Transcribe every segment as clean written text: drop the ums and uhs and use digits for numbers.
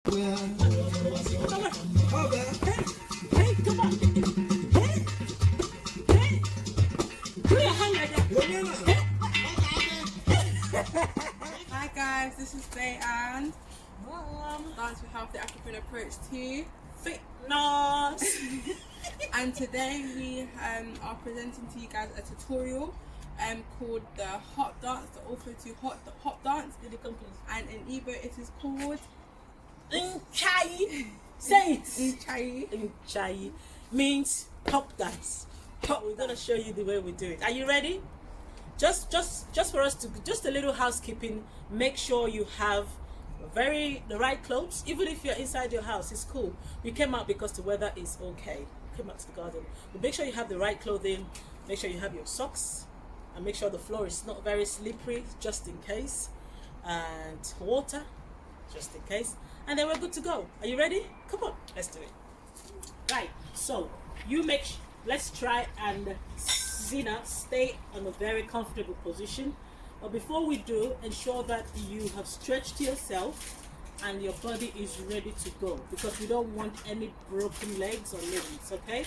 Hey, come on. Hey, hey. Put your hand like that. Hi guys, this is Faye and Dance with Health, the African approach to Fitness. and today we are presenting to you guys a tutorial called the hop dance, the author to hop dance, and in Igbo it is called Nchai. Say it. Nchai. Nchai means hop dance. We're gonna show you the way we do it. Are you ready? Just for us to just a little housekeeping. Make sure you have the right clothes. Even if you're inside your house, it's cool. We came out because the weather is okay. Came out to the garden. But make sure you have the right clothing. Make sure you have your socks, and make sure the floor is not very slippery, just in case, and water, just in case. And then we're good to go. Are you ready? Come on, let's do it. Right. So let's try and Zina stay on a very comfortable position. But before we do, ensure that you have stretched yourself and your body is ready to go, because we don't want any broken legs or limbs. Okay,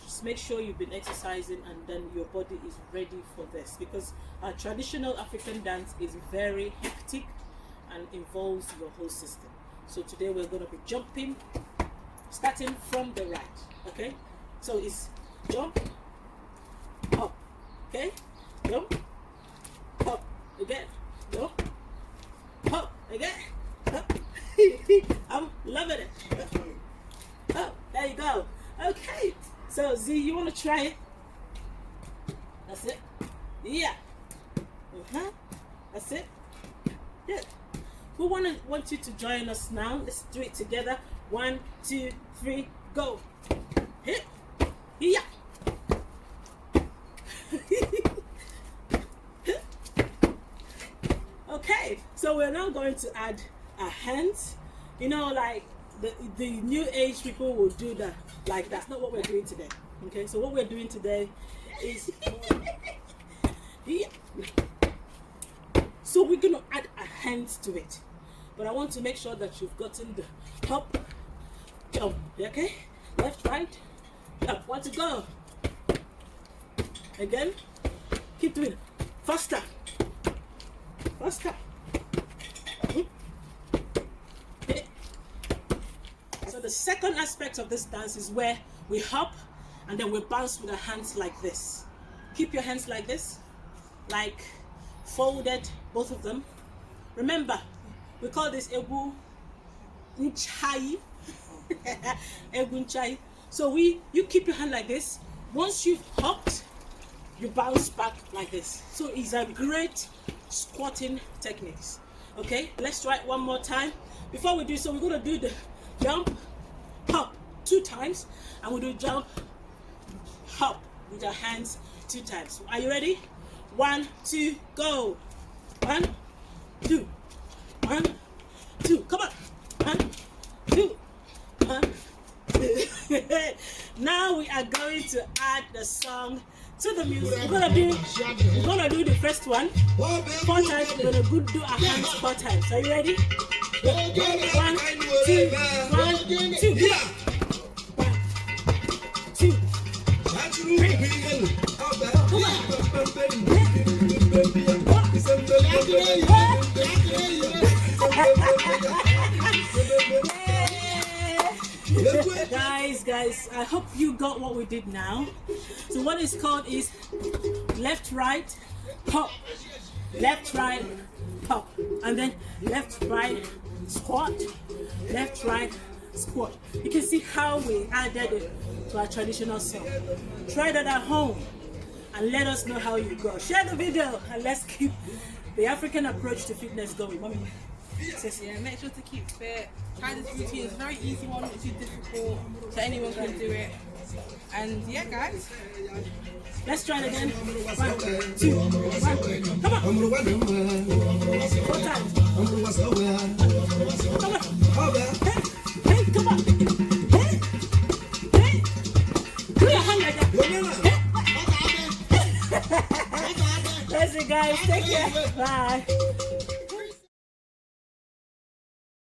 just make sure you've been exercising and then your body is ready for this, because our traditional African dance is very hectic and involves your whole system. So today we're going to be jumping, starting from the right. Okay, so it's jump, up, okay, jump, up, again, jump, up, again, up. I'm loving it. Oh, there you go. Okay, so Z, you want to try it? That's it. Yeah. That's it. Yeah. We want you to join us now. Let's do it together. 1, 2, 3, go. Hit. Yeah. Okay, so we're now going to add our hands. You know, like the new age people will do that. Like, that's not what we're doing today. Okay, so what we're doing today is yeah. So we're gonna add our hands to it, but I want to make sure that you've gotten the hop, jump. Okay, left, right, jump. Want to go again? Keep doing it. Faster, faster. So the second aspect of this dance is where we hop and then we bounce with our hands like this. Keep your hands like this, like folded, both of them. Remember, we call this Egu Nchai. Egu Nchai. So you keep your hand like this. Once you've hopped, you bounce back like this. So it's a great squatting techniques. Okay, let's try it one more time. Before we do so, we're gonna do the jump, hop 2 times, and we'll do jump, hop with our hands 2 times. Are you ready? 1, 2, go. 1, 2, 1, 2. Come on. 1, 2, 1, 2. Now we are going to add the song to the music. We're gonna do the first one 4 times. We're gonna do our hands 4 times. Are you ready? 1, 2, 1, 2. Yeah. 1, 2, 3. Come on. Guys, I hope you got what we did now. So what it's called is left, right, pop, left, right, pop, and then left, right, squat, left, right, squat. You can see how we added it to our traditional song. Try that at home and let us know how you go. Share the video and let's keep the African approach to fitness going. Mommy. Yeah, make sure to keep fit. Try this routine. It's a very easy one, not too difficult, so anyone can do it. And yeah, guys, let's try it again. 1, 2, 1. Come on. 4 times. Come on. Hey, come on. Hey. Put your hand like that. That's it, guys. Take care. Bye.